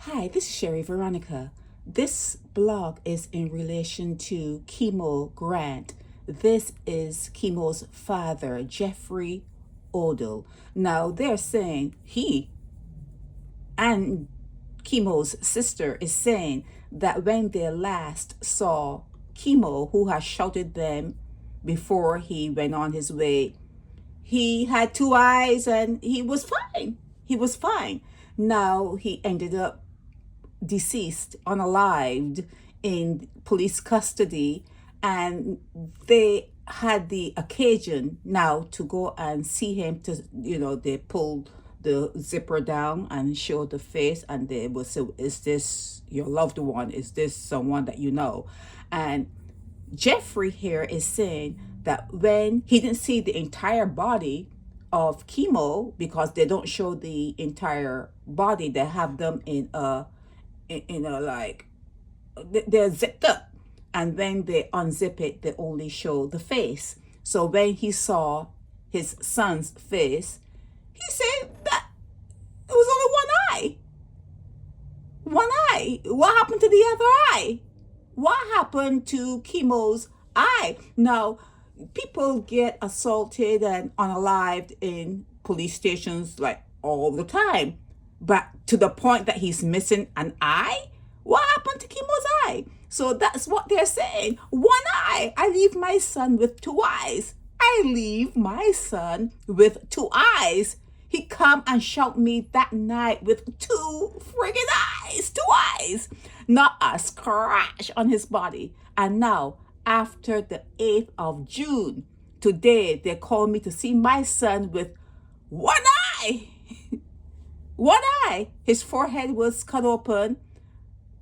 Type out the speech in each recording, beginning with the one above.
Hi, this is Sherry Veronica. This blog is in relation to Kemo Grant. This is Kemo's father, Jeffrey Odle. Now, they're saying he and Kemo's sister is saying that when they last saw Kemo, who has shouted them before he went on his way, he had two eyes and he was fine. He was fine. Now he ended up deceased, unalived, in police custody, and they had the occasion now to go and see him. They pulled the zipper down and showed the face, and they would say, is this your loved one? Is this someone that you know? And Jeffrey here is saying that when he didn't see the entire body of Kemo, because they don't show the entire body, they have them in a they're zipped up, and when they unzip it they only show the face. So when he saw his son's face, he said that it was only one eye. What happened to the other eye? What happened to Kemo's eye? Now, people get assaulted and unalived in police stations like all the time, but to the point that he's missing an eye? What happened to Kemo's eye? So that's what they're saying. One eye. I leave my son with two eyes. I leave my son with two eyes. He come and shout me that night with two friggin' eyes. Two eyes. Not a scratch on his body. And now, after the 8th of June, today, they call me to see my son with one eye. One eye. His forehead was cut open,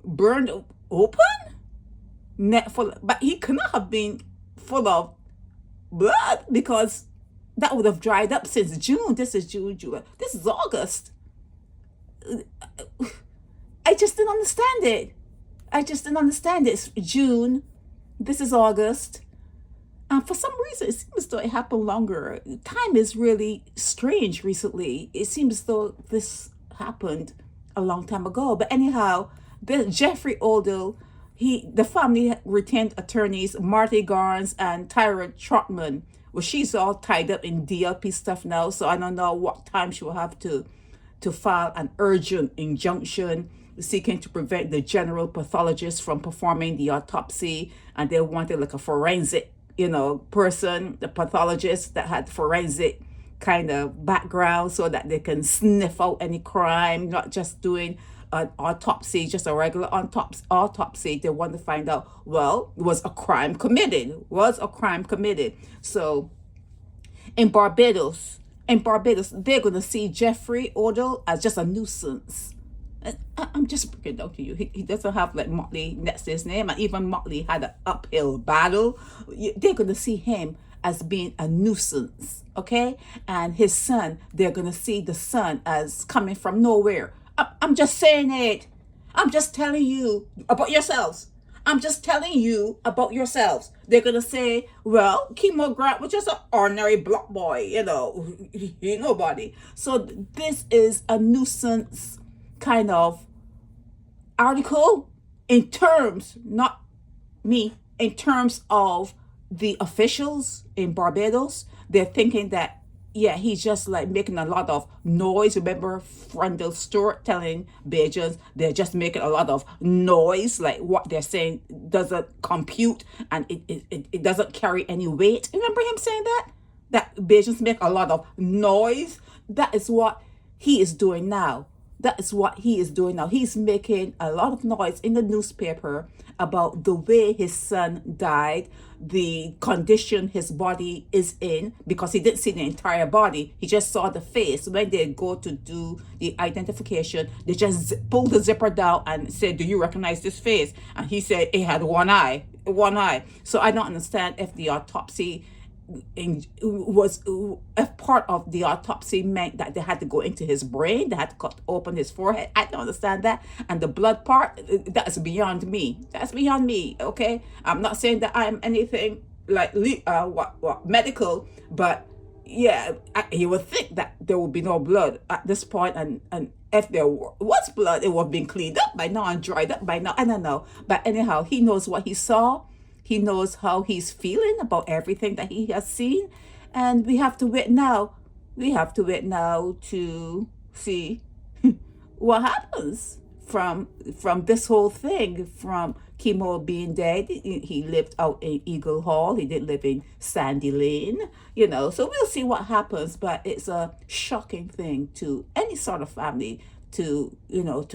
burned open, but he could not have been full of blood because that would have dried up since June. This is June, July. This is August. I just didn't understand it. It's June. This is August. And for some reason, it seems as though it happened longer. Time is really strange recently. It seems as though this happened a long time ago. But anyhow, Jeffrey Odle, the family retained attorneys, Marty Garnes and Tyra Trotman. Well, she's all tied up in DLP stuff now, so I don't know what time she will have to file an urgent injunction seeking to prevent the general pathologist from performing the autopsy. And they wanted like a forensic person, the pathologist that had forensic kind of background so that they can sniff out any crime, not just doing an autopsy, just a regular autopsy. They want to find out, well, was a crime committed? So in Barbados, they're going to see Jeffrey Odle as just a nuisance. I'm just breaking down to you. He doesn't have like Motley next to his name, and even Motley had an uphill battle. They're going to see him as being a nuisance, okay? And his son, they're going to see the son as coming from nowhere. I'm just saying it. I'm just telling you about yourselves. They're going to say, well, Kemo Grant was just an ordinary black boy, he nobody. So this is a nuisance kind of article in terms, not me, in terms of the officials in Barbados. They're thinking that, yeah, he's just like making a lot of noise. Remember Frondel Stewart telling Bajans they're just making a lot of noise, like what they're saying doesn't compute and it doesn't carry any weight. Remember him saying that Bajans make a lot of noise? That is what he is doing now. He's making a lot of noise in the newspaper about the way his son died, the condition his body is in, because he didn't see the entire body. He just saw the face. When they go to do the identification, they just pull the zipper down and say, do you recognize this face? And he said it had one eye. So I don't understand if the autopsy if part of the autopsy meant that they had to go into his brain, they had to cut open his forehead. I don't understand that. And the blood part, that's beyond me. Okay, I'm not saying that I'm anything like medical, but yeah, you would think that there would be no blood at this point, and if there was blood, it would have been cleaned up by now and dried up by now. I don't know. But anyhow, he knows what he saw. He knows how he's feeling about everything that he has seen. And we have to wait now. We have to wait now to see what happens from this whole thing, from Kemo being dead. He lived out in Eagle Hall. He didn't live in Sandy Lane, so we'll see what happens. But it's a shocking thing to any sort of family to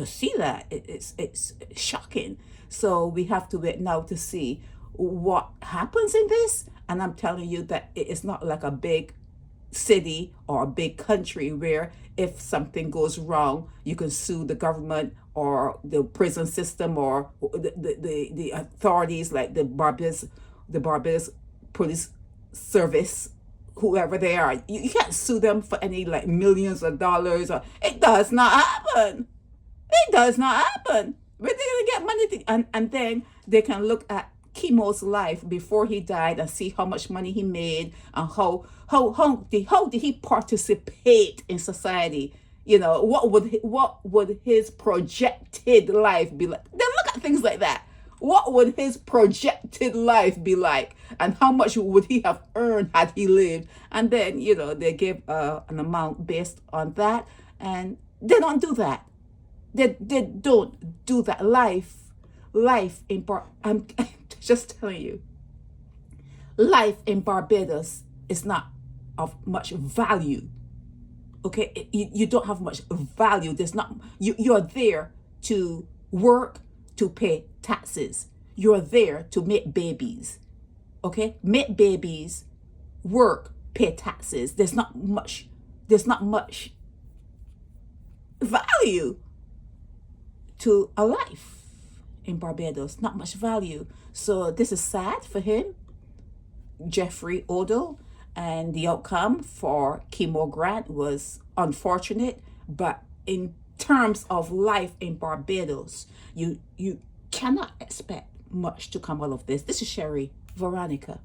see that. It's shocking. So we have to wait now to see what happens in this. And I'm telling you that it's not like a big city or a big country where if something goes wrong, you can sue the government or the prison system or the authorities, like the Barbados police service, whoever they are. You can't sue them for any like millions of dollars. It does not happen. It does not happen. Where they gonna get money and then they can look at Kemo's life before he died and see how much money he made and how did he participate in society. What would his projected life be like? Then look at things like that. What would his projected life be like, and how much would he have earned had he lived? And then they give an amount based on that, and they don't do that. They don't do that. Life in I'm just telling you, life in Barbados is not of much value. Okay, you don't have much value. There's not. You're there to work, to pay taxes. You're there to make babies. Okay, make babies, work, pay taxes. There's not much value to a life in Barbados. Not much value. So this is sad for him, Jeffrey Odle, and the outcome for Kemo Grant was unfortunate. But in terms of life in Barbados, you cannot expect much to come out of this. This is Sherry Veronica.